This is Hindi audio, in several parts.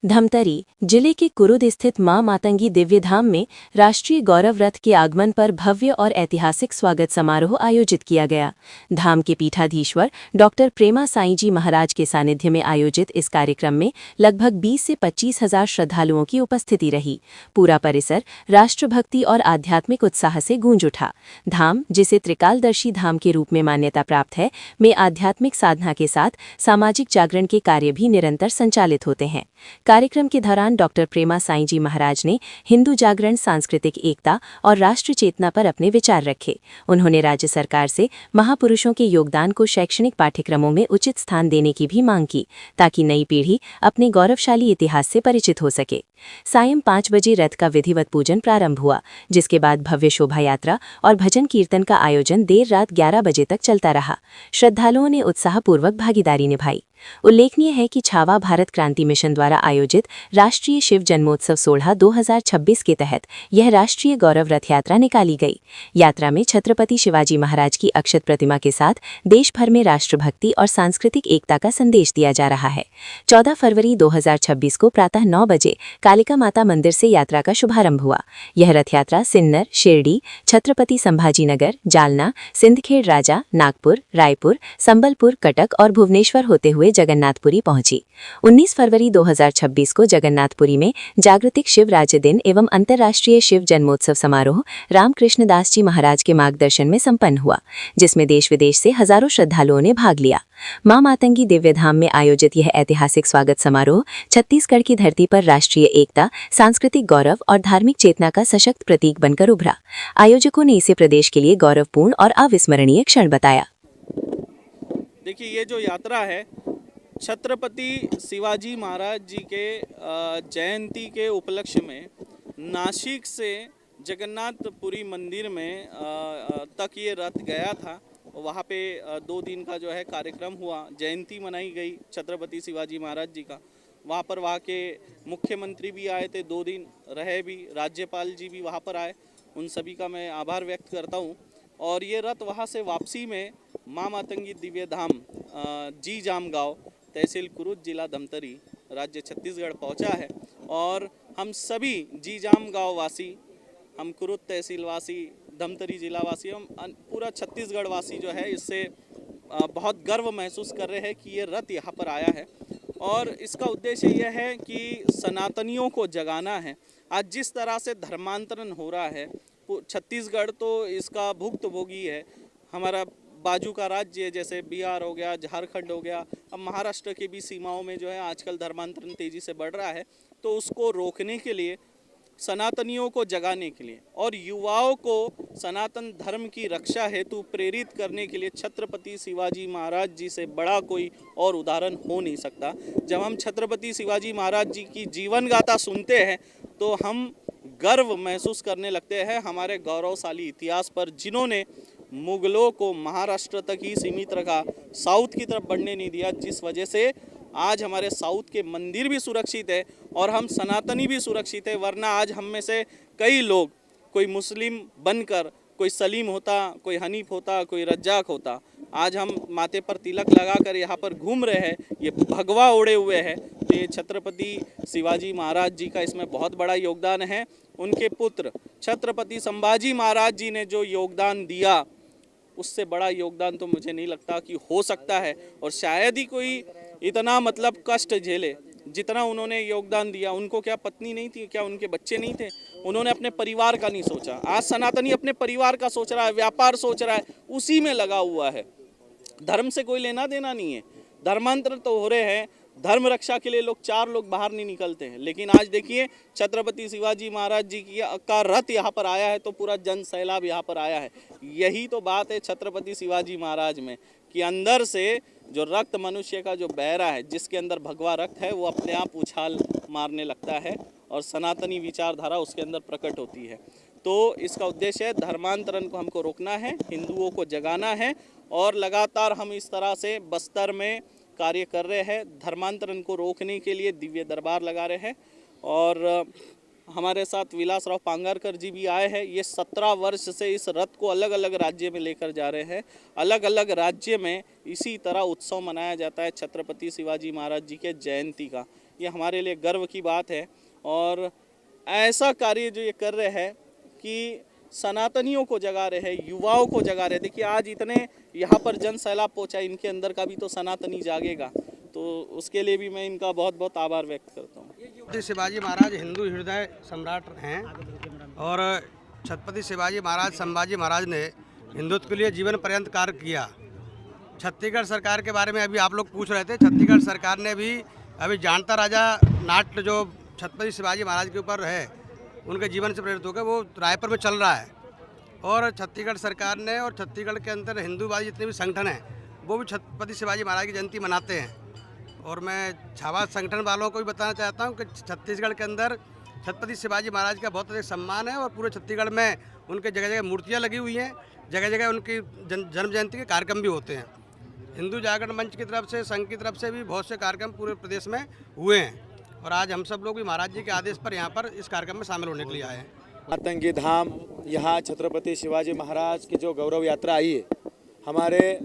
धमतरी जिले के कुरुद स्थित मां मातंगी दिव्य धाम में राष्ट्रीय गौरव रथ के आगमन पर भव्य और ऐतिहासिक स्वागत समारोह आयोजित किया गया। धाम के पीठाधीश्वर डॉक्टर प्रेमा साईं जी महाराज के सानिध्य में आयोजित इस कार्यक्रम में लगभग 20 से 25 हजार श्रद्धालुओं की उपस्थिति रही। पूरा परिसर राष्ट्रभक्ति और आध्यात्मिक उत्साह से गूंज उठा। धाम, जिसे त्रिकालदर्शी धाम के रूप में मान्यता प्राप्त है, में आध्यात्मिक साधना के साथ सामाजिक जागरण के कार्य भी निरंतर संचालित होते हैं। कार्यक्रम के दौरान डॉक्टर प्रेमा साईं जी महाराज ने हिंदू जागरण, सांस्कृतिक एकता और राष्ट्र चेतना पर अपने विचार रखे। उन्होंने राज्य सरकार से महापुरुषों के योगदान को शैक्षणिक पाठ्यक्रमों में उचित स्थान देने की भी मांग की, ताकि नई पीढ़ी अपने गौरवशाली इतिहास से परिचित हो सके। सायं 5 बजे रथ का विधिवत पूजन प्रारंभ हुआ, जिसके बाद भव्य शोभा यात्रा और भजन कीर्तन का आयोजन देर रात 11 बजे तक चलता रहा। श्रद्धालुओं ने उत्साहपूर्वक भागीदारी निभाई। उल्लेखनीय है कि छावा भारत क्रांति मिशन द्वारा आयोजित राष्ट्रीय शिव जन्मोत्सव 16/2026 के तहत यह राष्ट्रीय गौरव रथ यात्रा निकाली गई। यात्रा में छत्रपति शिवाजी महाराज की अक्षत प्रतिमा के साथ देश भर में राष्ट्रभक्ति और सांस्कृतिक एकता का संदेश दिया जा रहा है। 14 फरवरी 2026 को प्रातः 9 बजे कालिका माता मंदिर से यात्रा का शुभारंभ हुआ। यह रथ यात्रा सिन्नर, शिरडी, छत्रपति संभाजीनगर, जालना, सिंदखेड़ राजा, नागपुर, रायपुर, संबलपुर, कटक और भुवनेश्वर होते हुए जगन्नाथपुरी पहुंची। 19 फरवरी 2026 को जगन्नाथपुरी में जागृतिक शिव राज्य दिन एवं अंतर्राष्ट्रीय शिव जन्मोत्सव समारोह रामकृष्ण दास जी महाराज के मार्गदर्शन में संपन्न हुआ, जिसमें देश विदेश से हजारों श्रद्धालुओं ने भाग लिया। मां मातंगी दिव्य धाम में आयोजित यह ऐतिहासिक स्वागत समारोह छत्तीसगढ़ की धरती पर राष्ट्रीय एकता, सांस्कृतिक गौरव और धार्मिक चेतना का सशक्त प्रतीक बनकर उभरा। आयोजकों ने इसे प्रदेश के लिए गौरवपूर्ण और अविस्मरणीय क्षण बताया। देखिए, ये जो यात्रा है छत्रपति शिवाजी महाराज जी के जयंती के उपलक्ष्य में नासिक से जगन्नाथपुरी मंदिर में तक ये रथ गया था। वहाँ पे 2 दिन का जो है कार्यक्रम हुआ, जयंती मनाई गई छत्रपति शिवाजी महाराज जी का। वहाँ पर वहाँ के मुख्यमंत्री भी आए थे, 2 दिन रहे भी, राज्यपाल जी भी वहाँ पर आए। उन सभी का मैं आभार व्यक्त करता हूँ। और ये रथ वहाँ से वापसी में मां मातंगी दिव्य धाम जी जाम गाँव, तहसील कुरुद, जिला धमतरी, राज्य छत्तीसगढ़ पहुंचा है। और हम सभी जी जाम गाँव वासी, हम कुरुद तहसील वासी, धमतरी जिला वासी, हम पूरा छत्तीसगढ़ वासी जो है इससे बहुत गर्व महसूस कर रहे हैं कि ये रथ यहाँ पर आया है। और इसका उद्देश्य यह है कि सनातनियों को जगाना है। आज जिस तरह से धर्मांतरण हो रहा है, छत्तीसगढ़ तो इसका भुक्तभोगी है। हमारा बाजू का राज्य जैसे बिहार हो गया, झारखंड हो गया, अब महाराष्ट्र की भी सीमाओं में जो है आजकल धर्मांतरण तेजी से बढ़ रहा है। तो उसको रोकने के लिए, सनातनियों को जगाने के लिए और युवाओं को सनातन धर्म की रक्षा हेतु प्रेरित करने के लिए छत्रपति शिवाजी महाराज जी से बड़ा कोई और उदाहरण हो नहीं सकता। जब हम छत्रपति शिवाजी महाराज जी की जीवन गाथा सुनते हैं तो हम गर्व महसूस करने लगते हैं हमारे गौरवशाली इतिहास पर, जिन्होंने मुगलों को महाराष्ट्र तक ही सीमित रखा, साउथ की तरफ बढ़ने नहीं दिया, जिस वजह से आज हमारे साउथ के मंदिर भी सुरक्षित है और हम सनातनी भी सुरक्षित है। वरना आज हम में से कई लोग, कोई मुस्लिम बनकर, कोई सलीम होता, कोई हनीफ होता, कोई रज्जाक होता, आज हम माथे पर तिलक लगाकर यहाँ पर घूम रहे हैं, ये भगवा ओढ़े हुए हैं। तो ये छत्रपति शिवाजी महाराज जी का इसमें बहुत बड़ा योगदान है। उनके पुत्र छत्रपति संभाजी महाराज जी ने जो योगदान दिया, उससे बड़ा योगदान तो मुझे नहीं लगता कि हो सकता है। और शायद ही कोई इतना मतलब कष्ट झेले जितना उन्होंने योगदान दिया। उनको क्या पत्नी नहीं थी, क्या उनके बच्चे नहीं थे? उन्होंने अपने परिवार का नहीं सोचा। आज सनातनी अपने परिवार का सोच रहा है, व्यापार सोच रहा है, उसी में लगा हुआ है। धर्म से कोई लेना देना नहीं है। धर्मांतर तो हो रहे हैं, धर्म रक्षा के लिए लोग 4 लोग बाहर नहीं निकलते हैं, लेकिन आज देखिए छत्रपति शिवाजी महाराज जी का रथ यहाँ पर आया है तो पूरा जन सैलाब यहाँ पर आया है। यही तो बात है छत्रपति शिवाजी महाराज में कि अंदर से जो रक्त मनुष्य का जो बह रहा है, जिसके अंदर भगवा रक्त है, वो अपने आप उछाल मारने लगता है और सनातनी विचारधारा उसके अंदर प्रकट होती है। तो इसका उद्देश्य है धर्मांतरण को हमको रोकना है, हिंदुओं को जगाना है और लगातार हम इस तरह से बस्तर में कार्य कर रहे हैं। धर्मांतरण को रोकने के लिए दिव्य दरबार लगा रहे हैं और हमारे साथ विलासराव पांगारकर जी भी आए हैं। ये 17 वर्ष से इस रथ को अलग अलग राज्य में लेकर जा रहे हैं। अलग अलग राज्य में इसी तरह उत्सव मनाया जाता है छत्रपति शिवाजी महाराज जी के जयंती का। ये हमारे लिए गर्व की बात है। और ऐसा कार्य जो ये कर रहे हैं कि सनातनियों को जगा रहे हैं, युवाओं को जगा रहे हैं। देखिए आज इतने यहाँ पर जन सैलाब पहुँचा, इनके अंदर का भी तो सनातनी जागेगा, तो उसके लिए भी मैं इनका बहुत बहुत आभार व्यक्त करता हूँ। छत्रपति शिवाजी महाराज हिंदू हृदय सम्राट हैं और छत्रपति शिवाजी महाराज संभाजी महाराज ने हिंदुत्व के लिए जीवन पर्यंत कार्य किया। छत्तीसगढ़ सरकार के बारे में अभी आप लोग पूछ रहे थे, छत्तीसगढ़ सरकार ने भी अभी जानता राजा नाट्य जो छत्रपति शिवाजी महाराज के ऊपर है, उनके जीवन से प्रेरित होकर वो रायपुर में चल रहा है। और छत्तीसगढ़ सरकार ने और छत्तीसगढ़ के अंदर हिंदूवादी जितने भी संगठन हैं वो भी छत्रपति शिवाजी महाराज की जयंती मनाते हैं। और मैं छावा संगठन वालों को भी बताना चाहता हूँ कि छत्तीसगढ़ के अंदर छत्रपति शिवाजी महाराज का बहुत अधिक सम्मान है और पूरे छत्तीसगढ़ में उनके जगह जगह मूर्तियाँ लगी हुई हैं, जगह जगह उनकी जन्म जयंती के कार्यक्रम भी होते हैं। हिंदू जागरण मंच की तरफ से, संघ की तरफ से भी बहुत से कार्यक्रम पूरे प्रदेश में हुए हैं और आज हम सब लोग भी महाराज जी के आदेश पर यहाँ पर इस कार्यक्रम में शामिल होने के लिए आए हैं। मातंगी धाम, यहाँ छत्रपति शिवाजी महाराज की जो गौरव यात्रा आई है, हमारे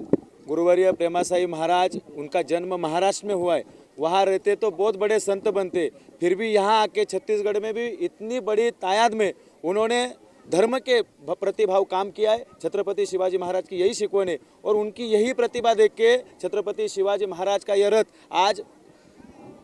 गुरुवर्य प्रेमासाई महाराज, उनका जन्म महाराष्ट्र में हुआ है। वहाँ रहते तो बहुत बड़े संत बनते, फिर भी यहाँ आके छत्तीसगढ़ में भी इतनी बड़ी तादाद में उन्होंने धर्म के प्रतिभाव काम किया है। छत्रपति शिवाजी महाराज की यही शिकवण है और उनकी यही प्रतिभा देख के छत्रपति शिवाजी महाराज का यह रथ आज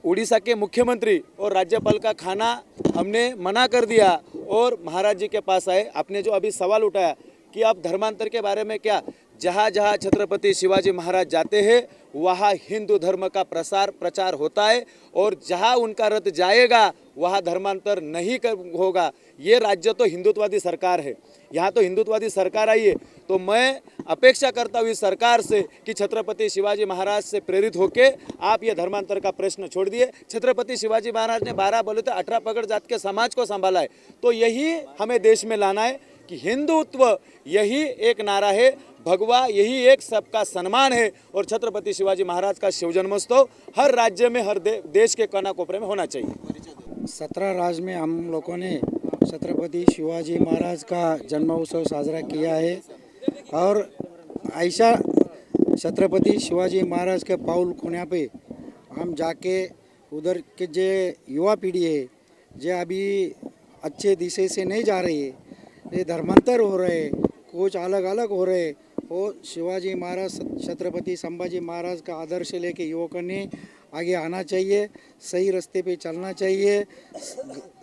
उड़ीसा के मुख्यमंत्री और राज्यपाल का खाना हमने मना कर दिया और महाराज जी के पास आए। आपने जो अभी सवाल उठाया कि आप धर्मांतर के बारे में क्या, जहाँ जहाँ छत्रपति शिवाजी महाराज जाते हैं वहाँ हिंदू धर्म का प्रचार होता है और जहाँ उनका रथ जाएगा वहाँ धर्मांतर नहीं होगा। ये राज्य तो हिंदुत्ववादी सरकार है, यहाँ तो हिंदुत्ववादी सरकार आई है। तो मैं अपेक्षा करता हूँ इस सरकार से कि छत्रपति शिवाजी महाराज से प्रेरित होके आप ये धर्मांतर का प्रश्न छोड़ दिए। छत्रपति शिवाजी महाराज ने 12 बोले तो 18 पगड़ जात के समाज को संभाला है, तो यही हमें देश में लाना है कि हिंदुत्व यही एक नारा है, भगवा यही एक सबका सम्मान है और छत्रपति शिवाजी महाराज का शिव जन्मोत्सव हर राज्य में, हर देश के कोना कोपरे में होना चाहिए। 17 राज्य में हम लोगों ने छत्रपति शिवाजी महाराज का जन्मोत्सव साजरा किया है और ऐसा छत्रपति शिवाजी महाराज के पाउल खुना पे हम जाके उधर के जो युवा पीढ़ी है जो अभी अच्छे दिशे से नहीं जा रही है, ये धर्मांतर हो रहे, कुछ अलग अलग हो रहे, वो शिवाजी महाराज छत्रपति संभाजी महाराज का आदर्श लेके युवकों ने आगे आना चाहिए, सही रास्ते पे चलना चाहिए।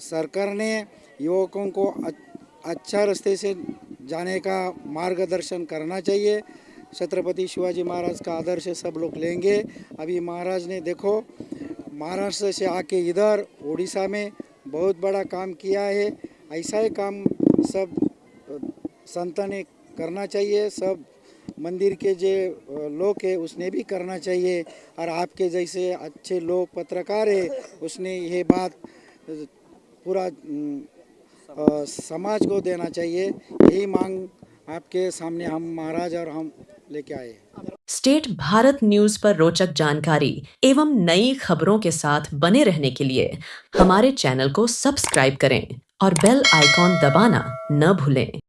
सरकार ने युवकों को अच्छा रास्ते से जाने का मार्गदर्शन करना चाहिए। छत्रपति शिवाजी महाराज का आदर्श सब लोग लेंगे। अभी महाराज ने देखो महाराष्ट्र से आके इधर उड़ीसा में बहुत बड़ा काम किया है, ऐसा ही काम सब संतों ने करना चाहिए, सब मंदिर के जो लोग है उसने भी करना चाहिए और आपके जैसे अच्छे लोग पत्रकार है उसने ये बात पूरा समाज को देना चाहिए। यही मांग आपके सामने हम महाराज और हम लेके आए। स्टेट भारत न्यूज पर रोचक जानकारी एवं नई खबरों के साथ बने रहने के लिए हमारे चैनल को सब्सक्राइब करें और बेल आइकॉन दबाना न भूलें।